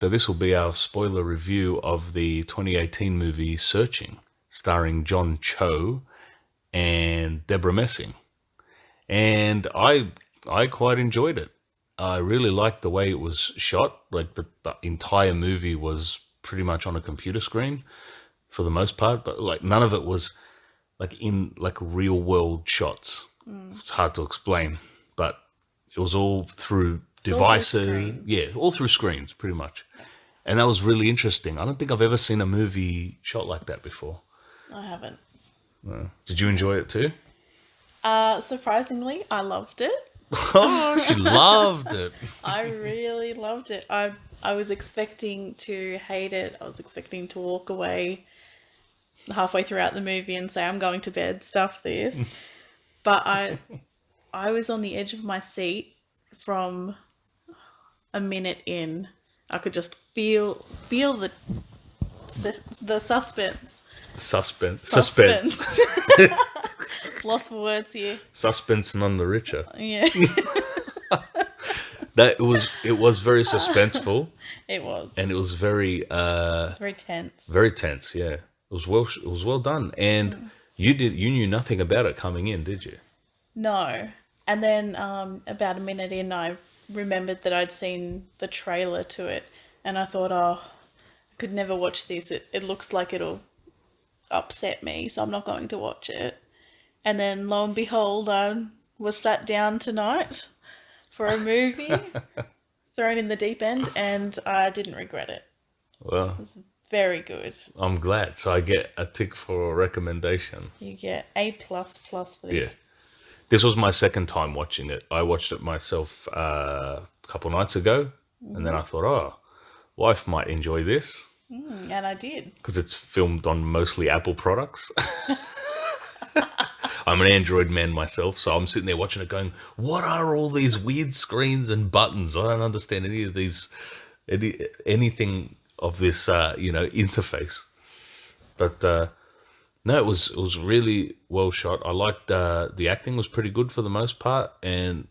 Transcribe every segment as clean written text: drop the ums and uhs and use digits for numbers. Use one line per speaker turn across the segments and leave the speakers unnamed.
So this will be our spoiler review of the 2018 movie Searching, starring John Cho and Debra Messing. And I quite enjoyed it. I really liked the way it was shot. Like the entire movie was pretty much on a computer screen for the most part, but like none of it was like in like real world shots. It's hard to explain, but it was all through
It's all through
devices.
screens.
Yeah, all through screens, pretty much. And that was really interesting. I don't think I've ever seen a movie shot like that before.
I haven't.
Did you enjoy it too?
Surprisingly, I loved it.
Oh, she loved it.
I really loved it. I was expecting to hate it. I was expecting to walk away halfway throughout the movie and say I'm going to bed, stuff this. But I was on the edge of my seat from a minute in. I could just feel the suspense.
Suspense.
Lost for words here.
Suspense none the richer.
Yeah.
That it was very suspenseful.
It was.
And it was very
It's very tense.
very tense, yeah. It was well done. And you knew nothing about it coming in, did you?
No. And then about a minute in, I remembered that I'd seen the trailer to it, and I thought, oh, I could never watch this. It looks like it'll upset me, so I'm not going to watch it. And then lo and behold, I was sat down tonight for a movie, thrown in the deep end, and I didn't regret it.
Well,
It was very good.
I'm glad. So I get a tick for a recommendation.
You get A++ for this.
Yeah. This was my second time watching it. I watched it myself a couple nights ago, and then I thought, oh, wife might enjoy this
And I did.
because it's filmed on mostly Apple products. I'm an Android man myself, so I'm sitting there watching it going, what are all these weird screens and buttons? I don't understand any of these, anything of this, interface. But no, it was really well shot. I liked the acting was pretty good for the most part, and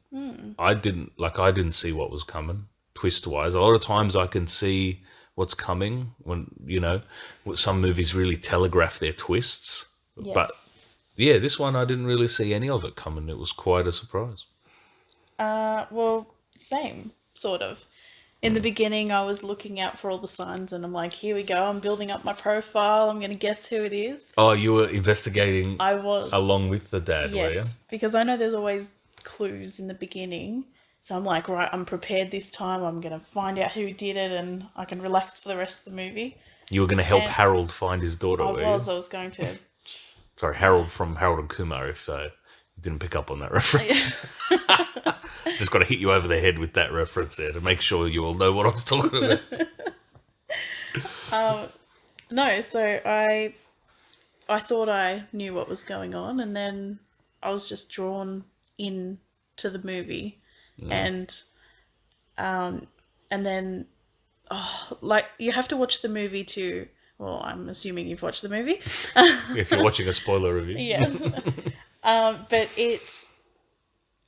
I didn't see what was coming twist wise. A lot of times I can see what's coming when some movies really telegraph their twists,
Yes.
but yeah, this one I didn't really see any of it coming. It was quite a surprise.
Well, same, sort of. In the beginning, I was looking out for all the signs, and I'm like, here we go, I'm building up my profile, I'm going to guess who it is.
Oh, you were investigating
I was.
along with the dad, were you?
Yes, because I know there's always clues in the beginning. So I'm like, right, I'm prepared this time, I'm going to find out who did it, and I can relax for the rest of the movie.
You were going to help
And
Harold find his daughter,
I
were
was
you?
going to.
Sorry, Harold from Harold and Kumar, if you didn't pick up on that reference. Just got to hit you over the head with that reference there to make sure you all know what I was talking about.
No, so I thought I knew what was going on, and then I was just drawn in to the movie, and then like you have to watch the movie to. Well, I'm assuming you've watched the movie.
If you're watching a spoiler review.
Yes, but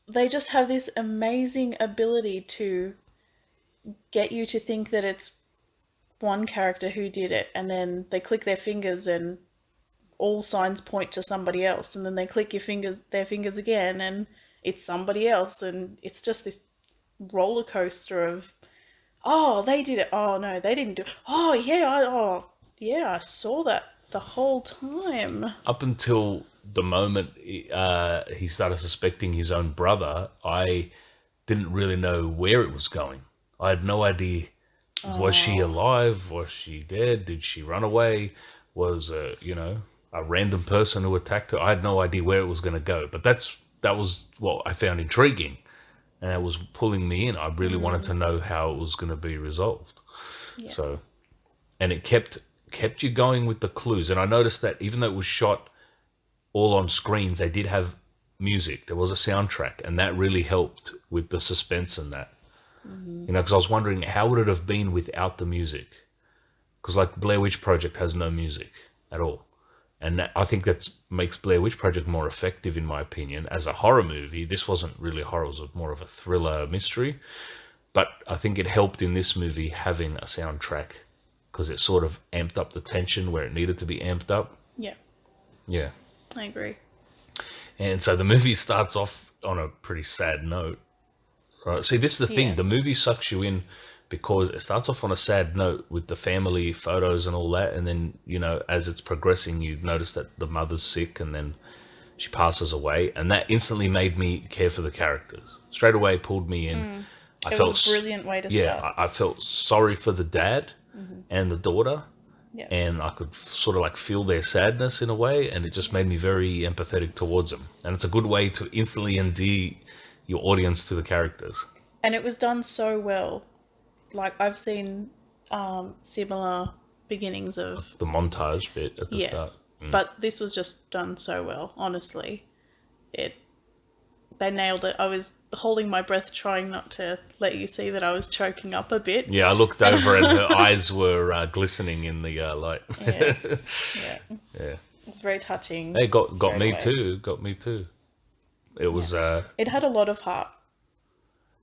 they just have this amazing ability to get you to think that it's one character who did it, and then they click their fingers and all signs point to somebody else, and then they click their fingers again and it's somebody else, and it's just this roller coaster of, oh, they did it, oh no, they didn't do it, oh yeah, I saw that the whole time.
Up until the moment he started suspecting his own brother, I didn't really know where it was going. I had no idea. Was she alive? Was she dead? Did she run away? Was a random person who attacked her? I had no idea where it was going to go. But that was what I found intriguing, and it was pulling me in. I really wanted to know how it was going to be resolved.
Yeah.
So, and it kept you going with the clues. And I noticed that even though it was shot all on screens, they did have music. There was a soundtrack, and that really helped with the suspense and that. Because I was wondering how would it have been without the music? Because like Blair Witch Project has no music at all, and I think that makes Blair Witch Project more effective, in my opinion, as a horror movie. This wasn't really horror; it was more of a thriller mystery. But I think it helped in this movie having a soundtrack because it sort of amped up the tension where it needed to be amped up.
Yeah,
Yeah.
I agree.
And so the movie starts off on a pretty sad note. Right. See, this is the thing.
Yes.
The movie sucks you in because it starts off on a sad note with the family photos and all that. And then, as it's progressing, you notice that the mother's sick and then she passes away. And that instantly made me care for the characters. Straight away pulled me in.
It was a brilliant way to start.
I felt sorry for the dad and the daughter.
Yeah.
And I could sort of like feel their sadness in a way. And it just made me very empathetic towards them. And it's a good way to instantly endear your audience to the characters.
And it was done so well. Like, I've seen similar beginnings of...
The montage bit at the start.
But this was just done so well, honestly. They nailed it. I was holding my breath, trying not to let you see that I was choking up a bit.
Yeah, I looked over and her eyes were glistening in the light.
Yes. Yeah.
Yeah.
It's very touching.
It got me
away.
too. Got me too. It was...
It had a lot of heart.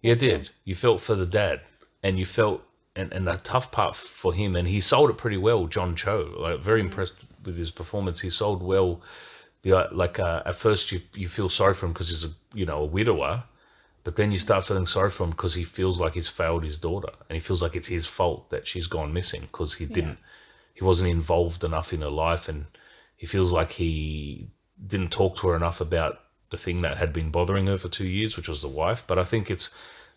Yeah, it did. You felt for the dad. And you felt... And the tough part for him, and he sold it pretty well, John Cho. Like, very impressed with his performance. He sold well. At first you feel sorry for him because he's a widower, but then you start feeling sorry for him because he feels like he's failed his daughter, and he feels like it's his fault that she's gone missing because he wasn't involved enough in her life, and he feels like he didn't talk to her enough about the thing that had been bothering her for 2 years, which was the wife. But I think it's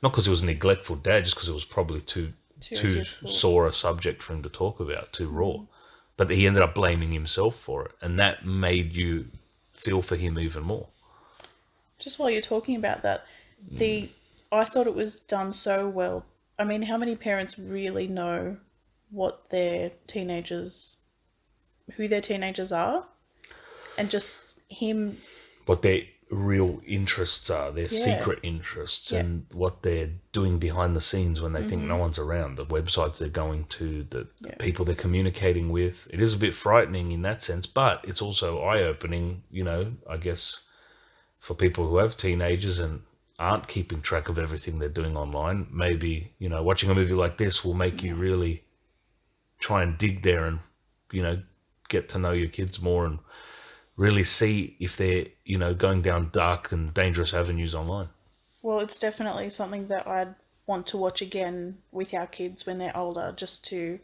not because he was a neglectful dad, just because it was probably too sore a subject for him to talk about, too raw. But he ended up blaming himself for it, and that made you feel for him even more.
Just while you're talking about that, I thought it was done so well. I mean, how many parents really know who their teenagers are? And just him...
What their real interests are, their secret interests, and what they're doing behind the scenes when they think no one's around, the websites they're going to, the people they're communicating with. It is a bit frightening in that sense, but it's also eye-opening, I guess, for people who have teenagers and aren't keeping track of everything they're doing online. Maybe, watching a movie like this will make you really try and dig there and, get to know your kids more and really see if they're, going down dark and dangerous avenues online.
Well, it's definitely something that I'd want to watch again with our kids when they're older, just to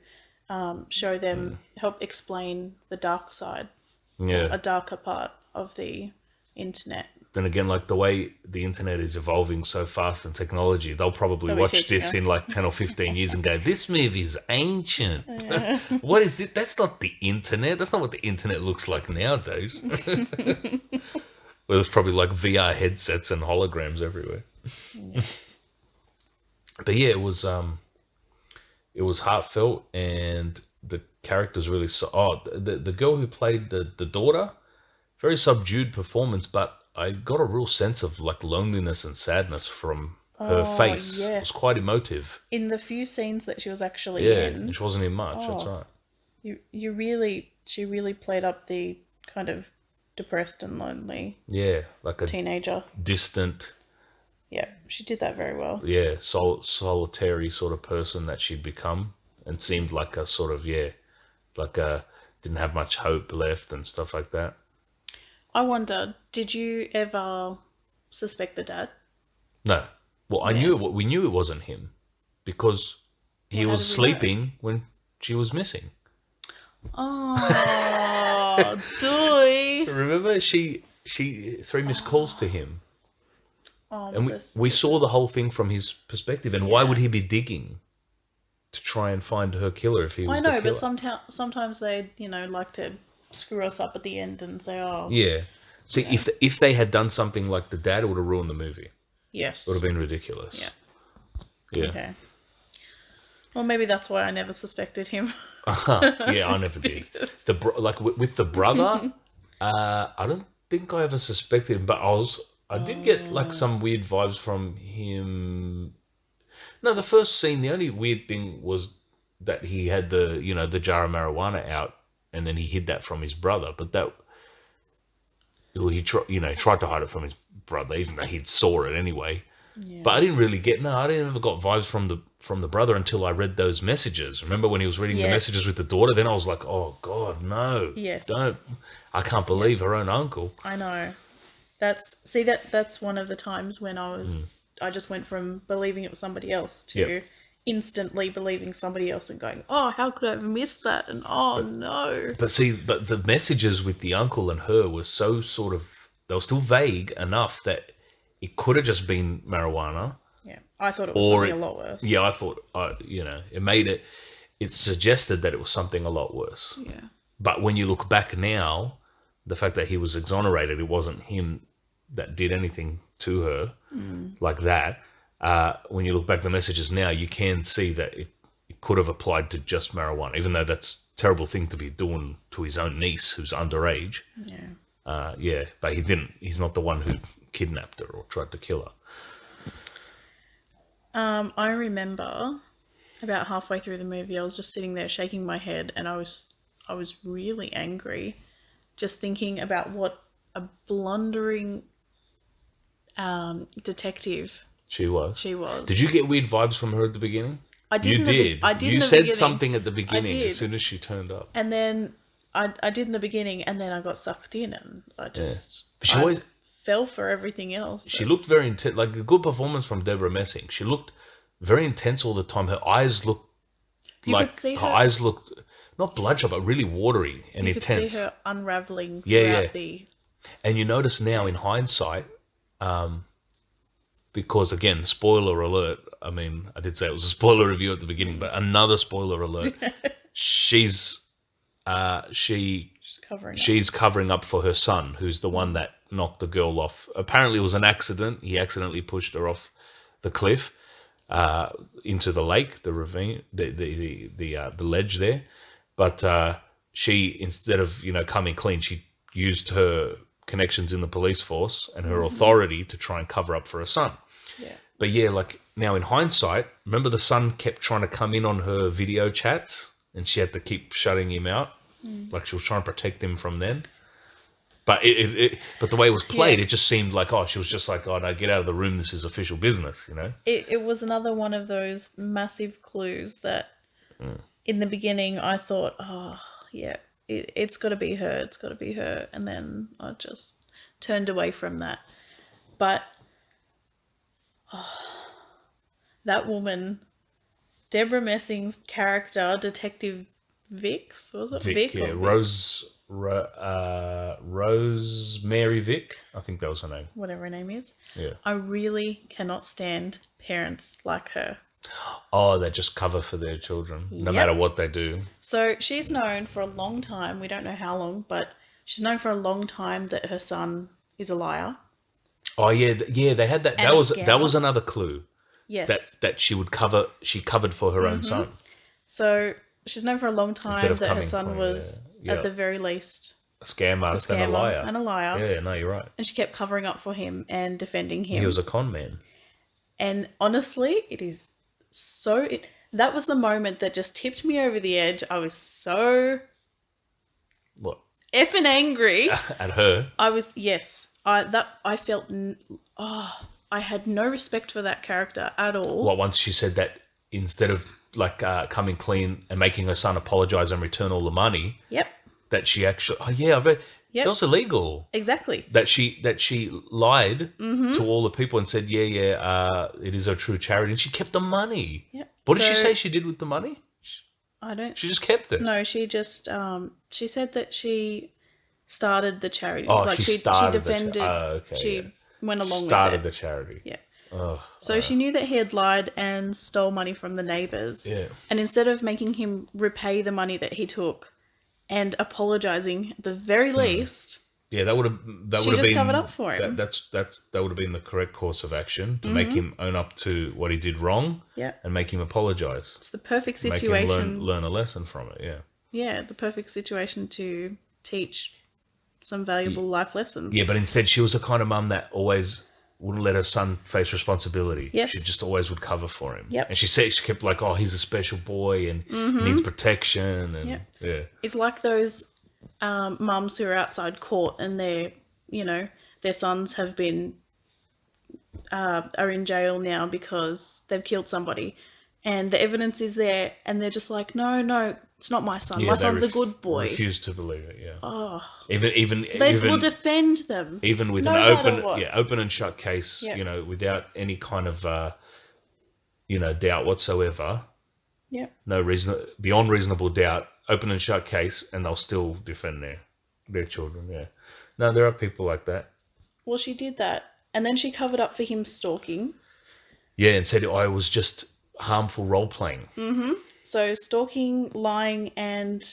show them, help explain the dark side, a darker part of the internet.
Then again, like the way the internet is evolving so fast and technology, they'll probably watch this in like 10 or 15 years and go, this movie is ancient. Yeah. What is it? That's not the internet. That's not what the internet looks like nowadays. Well, there's probably like VR headsets and holograms everywhere. Yeah. But yeah, it was heartfelt, and the characters really the girl who played the daughter, very subdued performance, but I got a real sense of like loneliness and sadness from her face. Yes. It was quite emotive.
In the few scenes that she was actually in.
And she wasn't in much, that's right.
She really played up the kind of depressed and lonely.
Yeah, like a
teenager.
Distant.
Yeah, she did that very well.
Yeah, solitary sort of person that she'd become, and seemed like a sort of, didn't have much hope left and stuff like that.
I wonder, did you ever suspect the dad?
No. Well, we knew it wasn't him because he was sleeping when she was missing.
Oh, doy.
Remember, she threw missed calls to him.
Oh,
and we saw the whole thing from his perspective. And why would he be digging to try and find her killer if he was the killer?
But sometimes they, like to screw us up at the end and say, oh.
Yeah. See, if they had done something like the dad, it would have ruined the movie.
Yes.
It would have been ridiculous.
Yeah.
Yeah.
Okay. Well, maybe that's why I never suspected him.
Yeah, I never did. With the brother, I don't think I ever suspected him, but I did get like some weird vibes from him. No, the first scene, the only weird thing was that he had the jar of marijuana out, and then he hid that from his brother. But he tried to hide it from his brother, even though he saw it anyway. But I
Yeah.
didn't really get no. I didn't ever got vibes from the brother until I read those messages. Remember when he was reading the messages
Yes.
with the daughter? Then I was like, oh God, no,
Yes.
don't! I can't
Yeah.
believe her own uncle.
I know. That's one of the times when
Mm.
I just went from believing it was somebody else
Yep.
to instantly believing somebody else and going, "Oh, how could I have missed that?" And oh
But
no.
but the messages with the uncle and her were so sort of they were still vague enough that it could have just been marijuana,
Yeah. I thought it was
or
something
it,
a lot worse.
yeah, I thought, it made it. It suggested that it was something a lot worse.
Yeah.
But when you look back now, the fact that he was exonerated, it wasn't him that did anything to her
Mm.
like that. When you look back at the messages now, you can see that it could have applied to just marijuana, even though that's a terrible thing to be doing to his own niece who's underage.
Yeah.
Yeah, but he didn't. He's not the one who kidnapped her or tried to kill her.
I remember about halfway through the movie, I was just sitting there shaking my head, and I was really angry, just thinking about what a blundering detective
She was.
she was.
Did you get weird vibes from her at the beginning?
I did
You
in the
did.
I did in
You
the
said
beginning.
something at the
I
beginning as
did,
soon as she turned up.
and then I did in the beginning, and then I got sucked in, and
Yeah. But she
I
always
fell for everything else.
she looked very intense, like a good performance from Debra Messing. She looked very intense all the time. Her eyes looked
You could
like
see
her
her.
eyes looked not bloodshot, but really watery and
You could see
intense.
her unraveling
Yeah, yeah.
throughout the
And you notice now in
end.
hindsight, um, because again, spoiler alert. I mean, I did say it was a spoiler review at the beginning, but another spoiler alert. She's she
Just covering up.
she's covering up for her son, who's the one
Mm.
that knocked the girl off. Apparently, it was an accident. He accidentally pushed her off the cliff into the lake, the ravine, the ledge there. But she, instead of coming clean, she used her connections in the police force and her
Hmm.
authority to try and cover up for her son.
Yeah.
But yeah, like now in hindsight, remember the son kept trying to come in on her video chats, and she had to keep shutting him out.
Mm.
Like she was trying to protect him from then. But but the way it was played, it
Yes.
just seemed like she was just like, oh no, get out of the room. This is official business.
It was another one of those massive clues that
Mm.
in the beginning I thought, oh, yeah, it's got to be her, it's got to be her. And then I just turned away from that. But that woman, Deborah Messing's character, Detective Vix, was it
Vic,
Vic
yeah,
or Vic?
Rosemary Vic, I think that was her name.
Whatever her name is.
Yeah.
I really cannot stand parents like her.
Oh, they just cover for their children, no
Yep.
matter what they do.
So she's known for a long time, we don't know how long, but she's known for a long time that her son is a liar
Oh yeah, yeah. They had that.
and
That
a
was
scammer.
another clue
Yes.
that she would cover. She covered for her own
Mm-hmm.
son
So she's known for a long
instead
time
of
that her
coming
son
clean. Yeah,
was, at
yeah.
the very least,
A scam
a
artist and a
scammer
liar.
and a liar.
Yeah, no, you're right.
And she kept covering up for him and defending
He was
him.
a con man.
And honestly, it is so. That was the moment that just tipped me over the edge. I was so
What?
effing angry.
At her.
I was, yes. I felt. Oh, I had no respect for that character at all.
What? Once she said that instead of like coming clean and making her son apologize and return all the money,
Yep.
that she actually. Oh yeah, I've read.
Yep.
That was illegal.
Exactly.
That she lied
Mm-hmm.
to all the people and said, yeah, it is a true charity, and she kept the money.
Yep.
What did she
So,
say she did with the money?
I don't.
She just kept it.
No, she just. She said that she started the charity.
Oh,
Like
she
she
started
defended.
the okay.
She
Yeah.
went along
Started
with it.
the charity.
Yeah.
Ugh,
So she knew that he had lied and stole money from the neighbors.
yeah.
And instead of making him repay the money that he took and apologizing at the very least,
Yeah, that would have
she just
been
covered up for him.
that would have been the correct course of action to make
Mhm.
him own up to what he did wrong
Yeah.
and make him apologize.
It's the perfect
Make him
situation.
learn a lesson from it. Yeah.
Yeah, the perfect situation to teach some valuable life lessons.
Yeah, but instead she was the kind of mum that always wouldn't let her son face responsibility.
Yes.
She just always would cover for him.
Yep.
And she kept like, oh, he's a special boy and he needs protection and
Yep.
yeah.
It's like those mums who are outside court and their sons have been are in jail now because they've killed somebody, and the evidence is there, and they're just like, no, it's not my son.
Yeah,
My
they
son's a good boy.
refuse to believe it. Yeah,
Oh,
even
they will defend them,
even with
no
an
matter what.
open and shut case,
Yep.
you know, without any kind of doubt whatsoever,
Yep.
no reason beyond reasonable doubt, open and shut case, and they'll still defend their children. Yeah, no, there are people like that.
Well, she did that, and then she covered up for him stalking.
Yeah, and said I was just harmful role playing.
Mm-hmm. So stalking, lying, and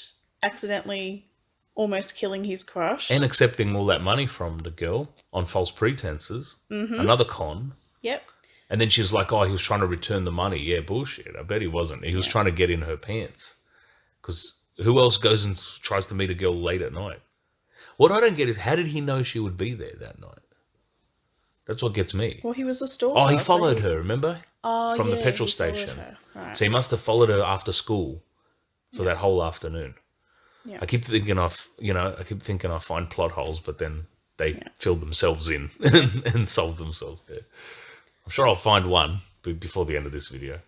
accidentally almost killing his crush.
And accepting all that money from the girl on false pretenses.
Mm-hmm.
Another con.
Yep.
And then she's like, oh, he was trying to return the money. Yeah, bullshit. I bet he wasn't. He was trying to get in her pants. Because who else goes and tries to meet a girl late at night? What I don't get is, how did he know she would be there that night? That's what gets me.
Well, he was a stalker.
Oh, he followed her, remember?
Oh,
From the petrol
he followed
station.
her. Right.
So he must have followed her after school for that whole afternoon.
Yeah.
I keep thinking I find plot holes, but then they fill themselves in and solve themselves. Yeah. I'm sure I'll find one before the end of this video.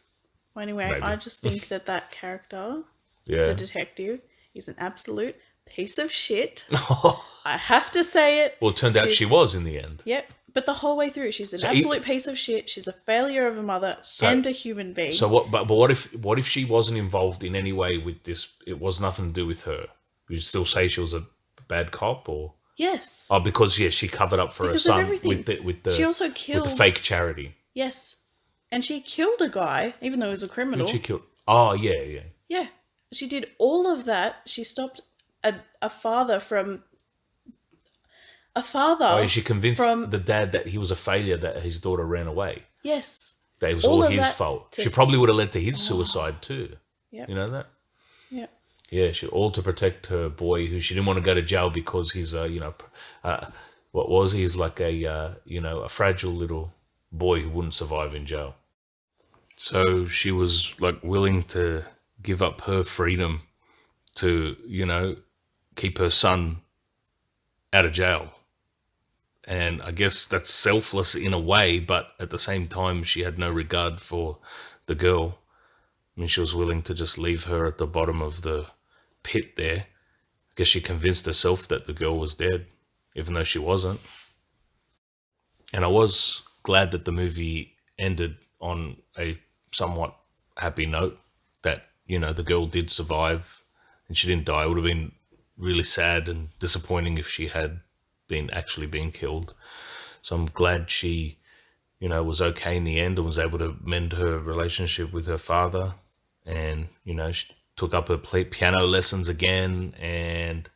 Well, anyway,
Maybe.
I just think that character,
Yeah.
the detective, is an absolute piece of shit. I have to say it.
Well, it turned out she was in the end.
Yep. But the whole way through, she's an absolute piece of shit. She's a failure of a mother and a human being.
So what? But what if she wasn't involved in any way with this? It was nothing to do with her. You still say she was a bad cop, or
yes?
Oh, because she covered up for her son with the
she also killed
with the fake charity.
Yes, and she killed a guy, even though he was a criminal.
Who'd she killed? Oh yeah.
Yeah, she did all of that. She stopped a father from. A father.
Oh, she convinced the dad that he was a failure, that his daughter ran away.
Yes.
That it was all his fault. She probably would have led to his suicide too.
Yeah.
You know that?
Yeah.
Yeah, all to protect her boy, who she didn't want to go to jail because he's what was he? He's like a fragile little boy who wouldn't survive in jail. So she was like willing to give up her freedom to, keep her son out of jail. And I guess that's selfless in a way, but at the same time, she had no regard for the girl. I mean, she was willing to just leave her at the bottom of the pit there. I guess she convinced herself that the girl was dead, even though she wasn't. And I was glad that the movie ended on a somewhat happy note, that, the girl did survive and she didn't die. It would have been really sad and disappointing if she had been killed. So I'm glad she, was okay in the end and was able to mend her relationship with her father. And, she took up her piano lessons again and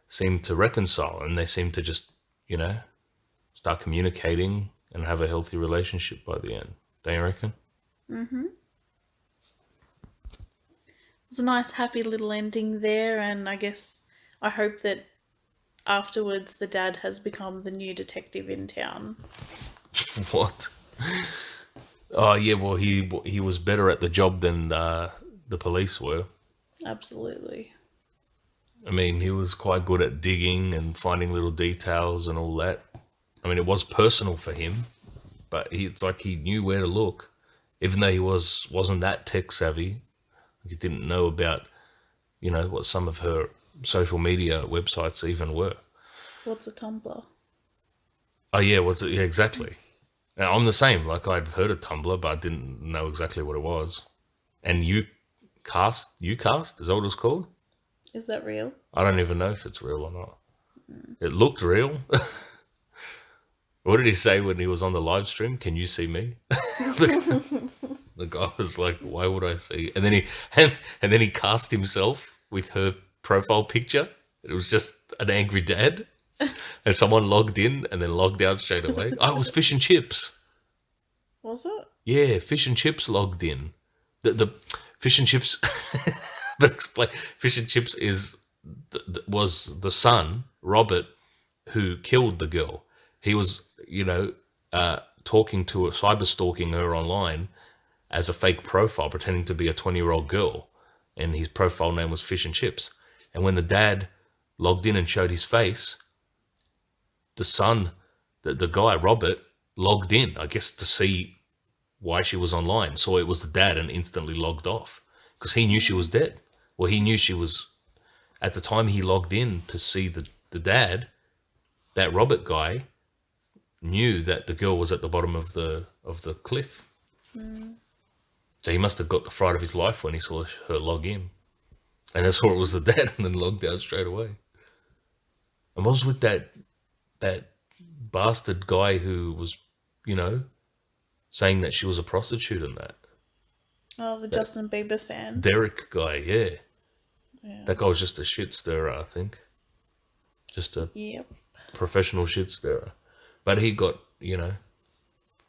seemed to reconcile. And they seemed to just, start communicating and have a healthy relationship by the end. Don't you reckon?
Mm-hmm. It's a nice, happy little ending there. And I hope that afterwards the dad has become the new detective in town.
What? Oh yeah, well he was better at the job than the police were.
Absolutely.
I mean, he was quite good at digging and finding little details and all that. I mean, it was personal for him, but it's like he knew where to look, even though he wasn't that tech savvy. He didn't know about, what some of her social media websites even were.
What's a Tumblr?
Oh yeah, yeah, exactly. Now, I'm the same. Like, I'd heard of Tumblr, but I didn't know exactly what it was. And Ucast, is that what it's called?
Is that real?
I don't even know if it's real or not. It looked real. What did he say when he was on the live stream? Can you see me? The guy was like, "Why would I see?" And then he cast himself with her profile picture. It was just an angry dad, and someone logged in and then logged out straight away. Oh, it was Fish and Chips.
Was it?
Yeah, Fish and Chips logged in. The Fish and Chips. But explain. Fish and Chips was the son, Robert, who killed the girl. He was, talking to her, cyber stalking her online as a fake profile, pretending to be a 20-year-old girl, and his profile name was Fish and Chips. And when the dad logged in and showed his face, the son, the guy Robert, logged in, I guess, to see why she was online, saw it was the dad, and instantly logged off because he knew she was dead. Well, he knew she was, at the time he logged in to see the dad, that Robert guy knew that the girl was at the bottom of the cliff. So he must have got the fright of his life when he saw her log in. And then saw it was the dad and then logged out straight away. And what was with that bastard guy who was, you know, saying that she was a prostitute and that?
Oh, the Justin Bieber fan.
Derek guy, yeah.
Yeah.
That guy was just a shit stirrer, I think. Just a
Yep.
professional shit stirrer. But he got, you know,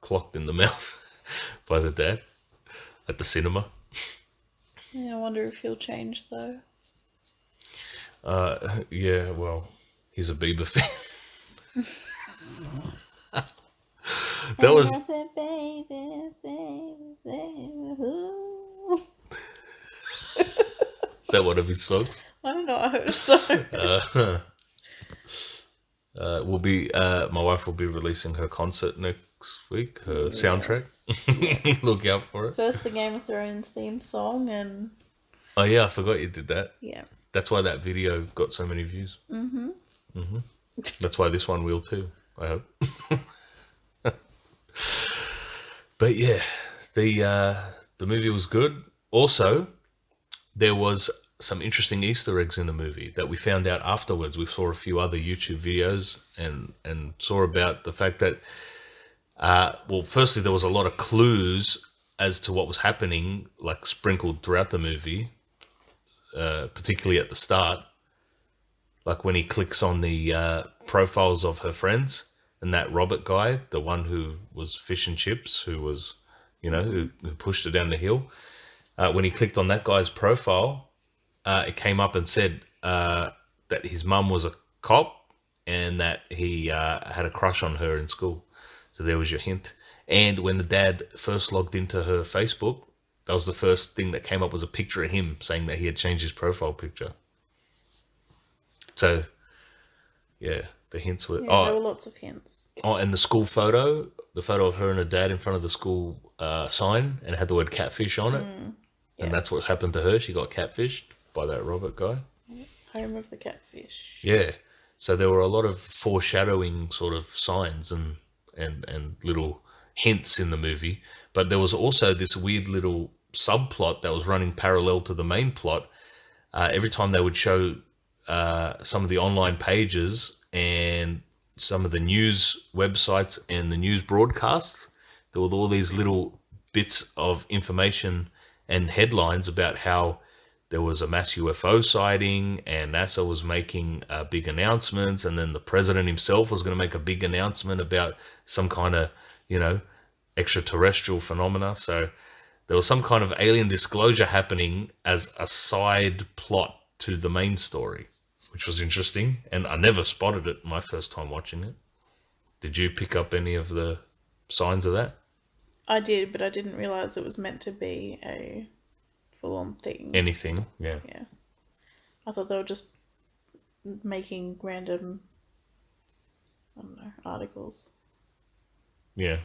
clocked in the mouth by the dad at the cinema.
Yeah, I wonder if he'll change though.
Yeah, well, he's a Bieber fan. That was
baby, baby, baby. Ooh.
Is that one of his songs?
I don't know. I hope so.
We'll be my wife will be releasing her concert next week, her soundtrack.
Yeah.
Look out for it.
First, the Game of Thrones theme song, and
Oh yeah, I forgot you did that.
yeah.
That's why that video got so many views. That's why this one will too, I hope. But yeah, the movie was good. Also, there was some interesting Easter eggs in the movie that we found out afterwards. We saw a few other YouTube videos and saw about the fact that, well, firstly, there was a lot of clues as to what was happening, like sprinkled throughout the movie, particularly at the start. Like when he clicks on the profiles of her friends, and that Robert guy, the one who was fish and chips, who was, you know, who pushed her down the hill. When he clicked on that guy's profile, it came up and said that his mum was a cop and that he had a crush on her in school. So there was your hint. And when the dad first logged into her Facebook, that was the first thing that came up, was a picture of him saying that he had changed his profile picture. So, yeah, the hints were...
Yeah, there were lots of hints.
Oh, and the school photo, the photo of her and her dad in front of the school sign, and it had the word catfish on it.
Yeah.
And that's what happened to her. She got catfished by that Robert guy.
Home of the catfish.
Yeah. So there were a lot of foreshadowing sort of signs and little hints in the movie. But there was also this weird little subplot that was running parallel to the main plot. Every time they would show some of the online pages and some of the news websites and the news broadcasts, there were all these little bits of information and headlines about how there was a mass UFO sighting and NASA was making big announcements, and then the president himself was going to make a big announcement about some kind of, you know, extraterrestrial phenomena. So there was some kind of alien disclosure happening as a side plot to the main story, which was interesting, and I never spotted it my first time watching it. Did you pick up any of the signs of that?
I did, but I didn't realize it was meant to be a full-on thing.
Anything, yeah.
Yeah. I thought they were just making random, I don't know, articles.
Yeah.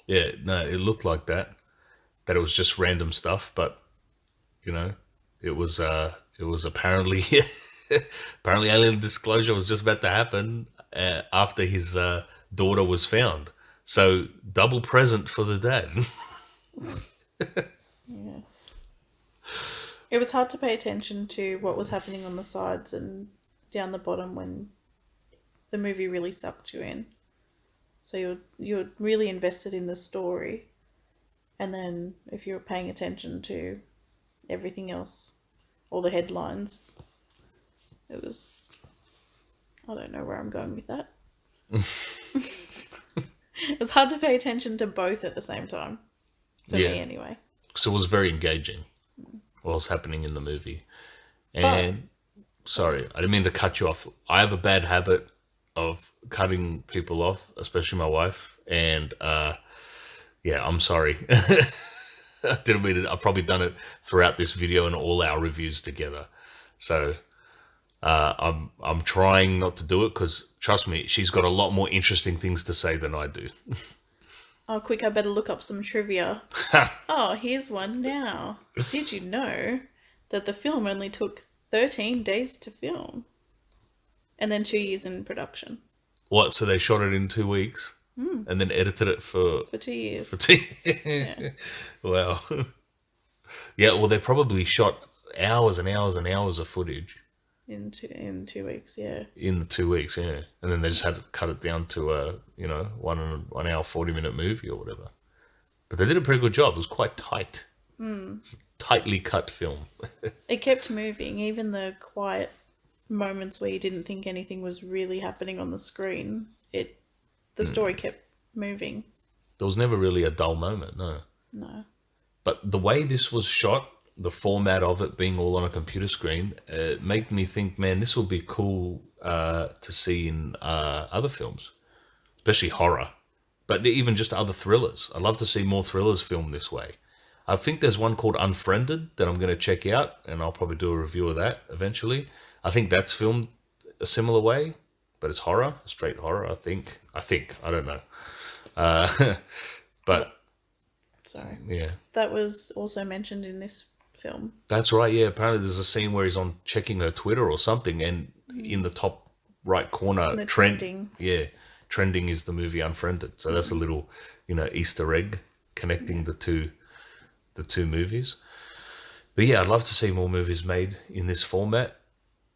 Yeah, no, it looked like that it was just random stuff, but, you know, it was apparently, apparently alien disclosure was just about to happen after his daughter was found. So, double present for the dad.
Yes. It was hard to pay attention to what was happening on the sides and down the bottom when the movie really sucked you in. So you're really invested in the story, and then if you're paying attention to everything else, all the headlines, it was... I don't know where I'm going with that. It was hard to pay attention to both at the same time. For me, anyway.
So it was very engaging what was happening in the movie. And, sorry, I didn't mean to cut you off. I have a bad habit of cutting people off, especially my wife. And, yeah, I'm sorry. I didn't mean to. I've probably done it throughout this video and all our reviews together. So, I'm trying not to do it because, trust me, she's got a lot more interesting things to say than I do.
Oh, quick, I better look up some trivia. Oh, here's one now. Did you know that the film only took 13 days to film? And then 2 years in production.
What? So they shot it in 2 weeks and then edited it for
For 2 years.
for two.
Yeah.
Wow. Yeah. Well, they probably shot hours and hours and hours of footage
In 2 weeks, yeah.
in the 2 weeks. Yeah, and then they just had to cut it down to a 1 hour 40-minute movie or whatever. But they did a pretty good job. It was quite tight. It's a tightly cut film.
It kept moving, even the quiet moments where you didn't think anything was really happening on the screen. The story kept moving.
There was never really a dull moment. No.
No.
But the way this was shot, the format of it being all on a computer screen, it made me think, man, this will be cool to see in other films, especially horror, but even just other thrillers. I'd love to see more thrillers filmed this way. I think there's one called Unfriended that I'm going to check out, and I'll probably do a review of that eventually. I think that's filmed a similar way, but it's horror, straight horror. I think. I don't know. But
Sorry.
yeah.
That was also mentioned in this film.
That's right, yeah. Apparently there's a scene where he's on checking her Twitter or something, and in the top right corner,
The trending.
Yeah, trending is the movie Unfriended. So that's a little, Easter egg connecting the two movies. But yeah, I'd love to see more movies made in this format.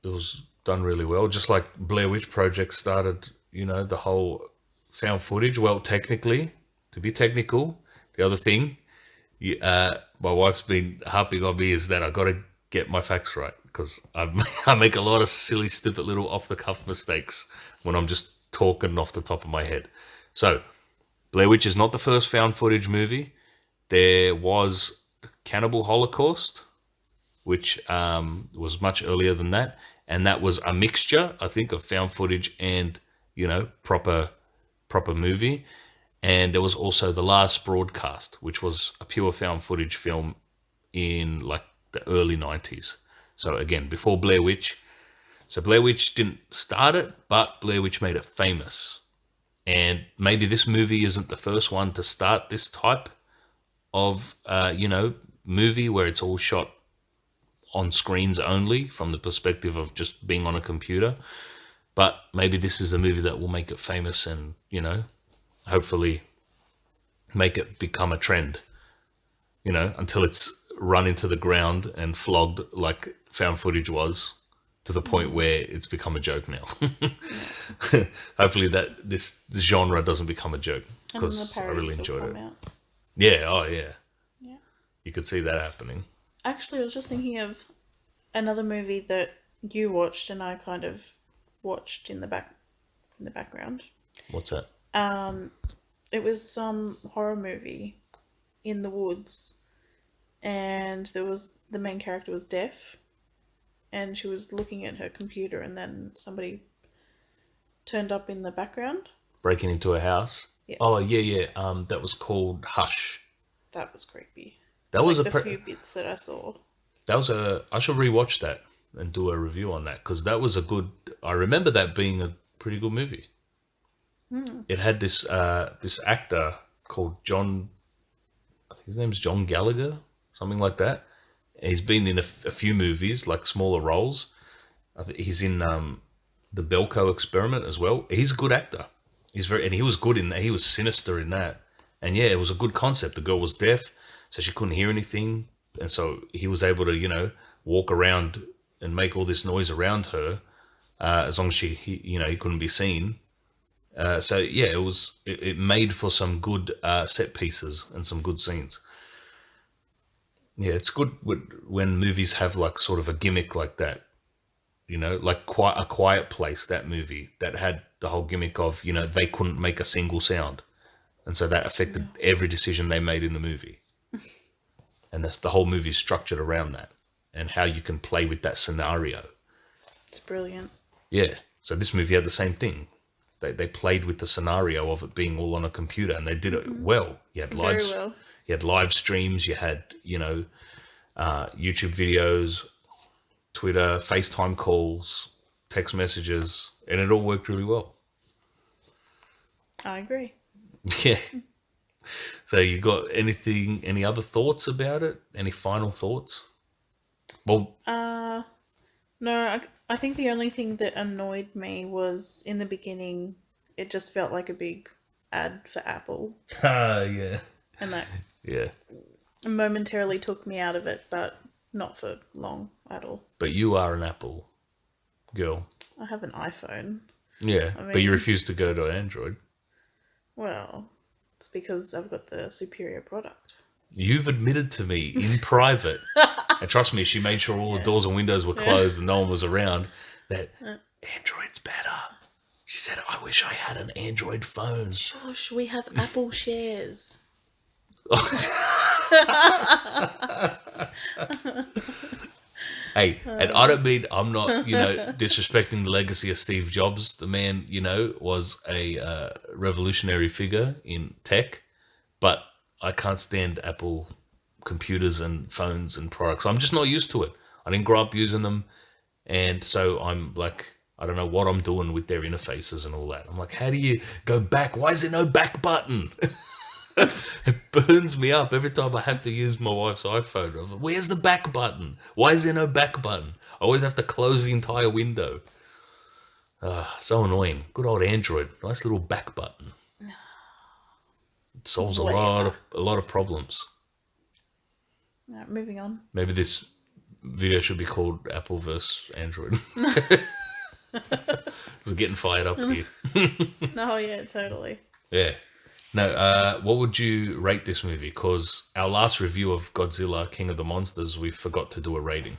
It was done really well, just like Blair Witch Project started. The whole found footage. Well, technically, to be technical, the other thing my wife's been harping on me is that I got to get my facts right because I make a lot of silly, stupid little off the cuff mistakes when I'm just talking off the top of my head. So, Blair Witch is not the first found footage movie. There was Cannibal Holocaust, which was much earlier than that, and that was a mixture, I think, of found footage and proper movie. And there was also The Last Broadcast, which was a pure found footage film in like the early 90s. So again, before Blair Witch. So Blair Witch didn't start it, but Blair Witch made it famous. And maybe this movie isn't the first one to start this type of, movie where it's all shot on screens only from the perspective of just being on a computer. But maybe this is a movie that will make it famous and, hopefully make it become a trend, until it's run into the ground and flogged like found footage was, to the point where it's become a joke now. Hopefully that this genre doesn't become a joke,
And then
because
the
I really
parodies will
enjoyed
come
it.
out.
Yeah, oh yeah.
Yeah.
You could see that happening.
Actually, I was just thinking of another movie that you watched and I kind of watched in the background.
What's that?
It was some horror movie in the woods, and the main character was deaf, and she was looking at her computer, and then somebody turned up in the background.
Breaking into a house?
Yes.
Oh, yeah. That was called Hush.
That was creepy.
That was
the few bits that I saw.
I should rewatch that and do a review on that, because that was I remember that being a pretty good movie. It had this actor called John, I think his name's John Gallagher, something like that. He's been in a few movies, like smaller roles. I think he's in the Belko Experiment as well. He's a good actor. And he was good in that. He was sinister in that. And yeah, it was a good concept. The girl was deaf, so she couldn't hear anything, and so he was able to walk around and make all this noise around her, as long as he couldn't be seen. So yeah, it made for some good set pieces and some good scenes. Yeah, it's good when movies have like sort of a gimmick like that. Like A Quiet Place, that movie that had the whole gimmick of they couldn't make a single sound, and so that affected every decision they made in the movie. And that's the whole movie structured around that, and how you can play with that scenario.
It's brilliant.
Yeah. So this movie had the same thing. They played with the scenario of it being all on a computer, and they did it well. You had
Very well.
You had live streams. You had YouTube videos, Twitter, FaceTime calls, text messages, and it all worked really well.
I agree.
Yeah. So you got any other thoughts about it? Any final thoughts? Well,
No, I think the only thing that annoyed me was in the beginning, it just felt like a big ad for Apple,
yeah.
and that
Yeah.
momentarily took me out of it, but not for long at all.
But you are an Apple girl.
I have an iPhone.
Yeah.
I
But you
mean,
refuse to go to Android.
well, it's because I've got the superior product.
You've admitted to me in private, and trust me, she made sure all the
Yeah.
doors and windows were
Yeah.
closed and no one was around, that
Uh,
Android's better. She said, I wish I had an Android phone.
Shush, we have Apple shares.
Hey, and I don't mean, I'm not, disrespecting the legacy of Steve Jobs. The man, was a revolutionary figure in tech, but I can't stand Apple computers and phones and products. I'm just not used to it. I didn't grow up using them, and so I'm like, I don't know what I'm doing with their interfaces and all that. I'm like, how do you go back? Why is there no back button? It burns me up every time I have to use my wife's iPhone. I'm like, where's the back button? Why is there no back button? I always have to close the entire window. So annoying. Good old Android. Nice little back button. It solves a
Whatever.
lot of problems.
Right, moving on.
Maybe this video should be called Apple vs Android. We're getting fired up here.
No, yeah, totally.
Yeah. No, what would you rate this movie? Because our last review of Godzilla King of the Monsters, we forgot to do a rating.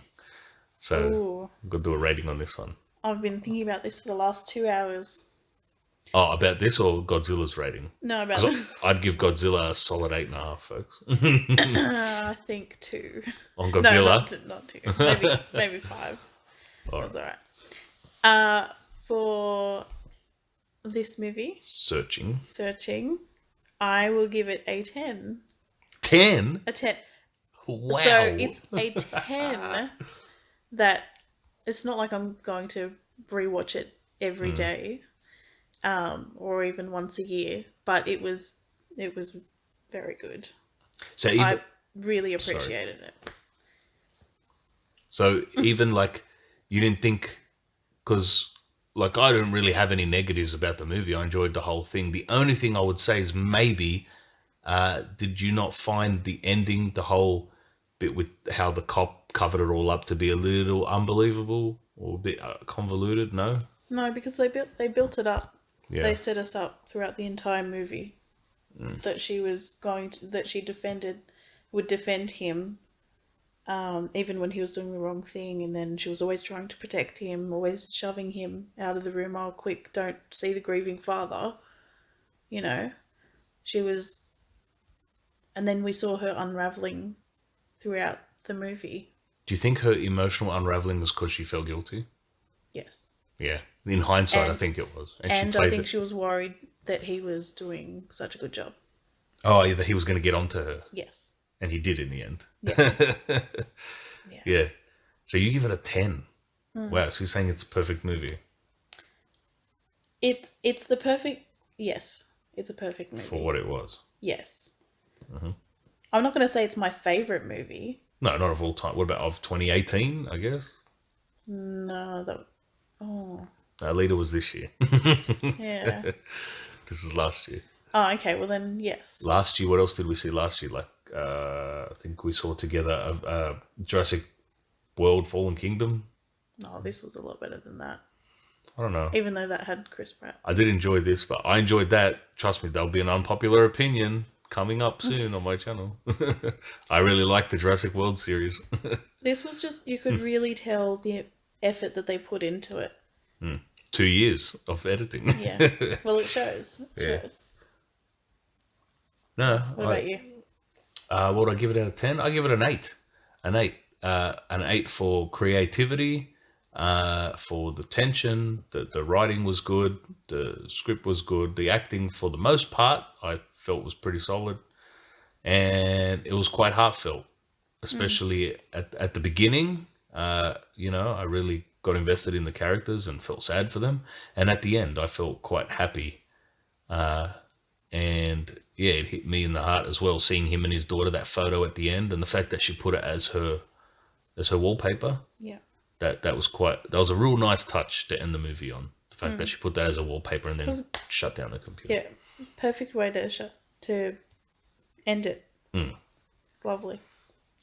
So
Ooh,
we've got to do a rating on this one.
I've been thinking about this for the last 2 hours.
Oh, about this or Godzilla's rating?
No, about
'Cause
this.
I'd give Godzilla a solid 8.5, folks.
I think 2.
On
No,
Godzilla?
not 2. Maybe 5.
All
That's
right.
alright. For this movie,
Searching.
Searching, I will give it a 10.
10?
A 10.
Wow.
So it's a 10 that it's not like I'm going to rewatch it every day, or even once a year, but it was very good.
So even,
I really appreciated it.
so even like, you didn't think, because like I don't really have any negatives about the movie. I enjoyed the whole thing. The only thing I would say is maybe, did you not find the ending, the whole bit with how the cop covered it all up, to be a little unbelievable or a bit convoluted? No.
No, because they built it up.
Yeah.
They set us up throughout the entire movie that she was that she would defend him, even when he was doing the wrong thing, and then she was always trying to protect him, always shoving him out of the room. Oh, quick! Don't see the grieving father. You know, she was, and then we saw her unraveling throughout the movie.
Do you think her emotional unraveling was because she felt guilty?
Yes.
Yeah. In hindsight, I
And
think it was.
and
she
I
played
think she was worried that he was doing such a good job.
Oh, yeah, that he was going to get onto her.
Yes.
And he did in the end.
Yeah. Yeah.
Yeah. So you give it a 10. Wow, she's saying it's a perfect movie.
It's the perfect, yes. It's a perfect movie.
For what it was.
Yes. I'm not going to say it's my favorite movie.
No, not of all time. What about of 2018, I guess?
No, oh.
Alita was this year.
Yeah.
This is last year.
Oh, okay. Well then, yes.
Last year, what else did we see last year? Like, I think we saw together Jurassic World Fallen Kingdom.
No, this was a lot better than that.
I don't know.
Even though that had Chris Pratt.
I did enjoy this, but I enjoyed that. Trust me, there'll be an unpopular opinion coming up soon on my channel. I really like the Jurassic World series.
This was just, you could really tell the effort that they put into it.
2 years of editing.
Yeah. Well, it shows.
Yeah. No.
What about you?
What would I give it out of 10? I give it an 8. An 8. An 8 for creativity, for the tension. The writing was good. The script was good. The acting, for the most part, I felt was pretty solid. And it was quite heartfelt, especially at the beginning. I really got invested in the characters and felt sad for them. And at the end, I felt quite happy. And yeah, it hit me in the heart as well, seeing him and his daughter, that photo at the end, and the fact that she put it as her wallpaper.
Yeah.
That was a real nice touch to end the movie on. The fact that she put that as a wallpaper and then shut down the computer.
Yeah. Perfect way to end it. It's lovely.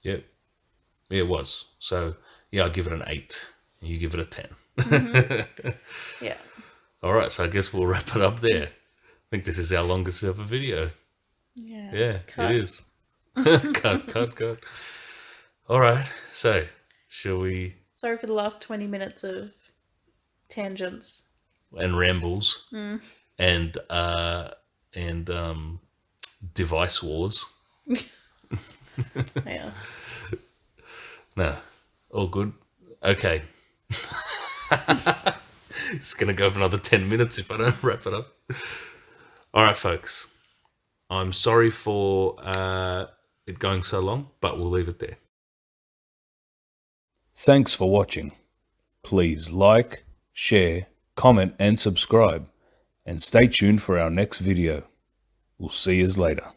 Yeah. Yeah, it was. So yeah, I'll give it an 8. And you give it a 10.
Yeah.
All right, so I guess we'll wrap it up there. I think this is our longest ever video.
Yeah.
Yeah,
Cut.
it is. Cut. All right, so shall we?
Sorry for the last 20 minutes of tangents.
And rambles. And device wars.
Yeah.
No, all good. Okay. It's going to go for another 10 minutes if I don't wrap it up. All right, folks. I'm sorry for it going so long, but we'll leave it there. Thanks for watching. Please like, share, comment, and subscribe. And stay tuned for our next video. We'll see you later.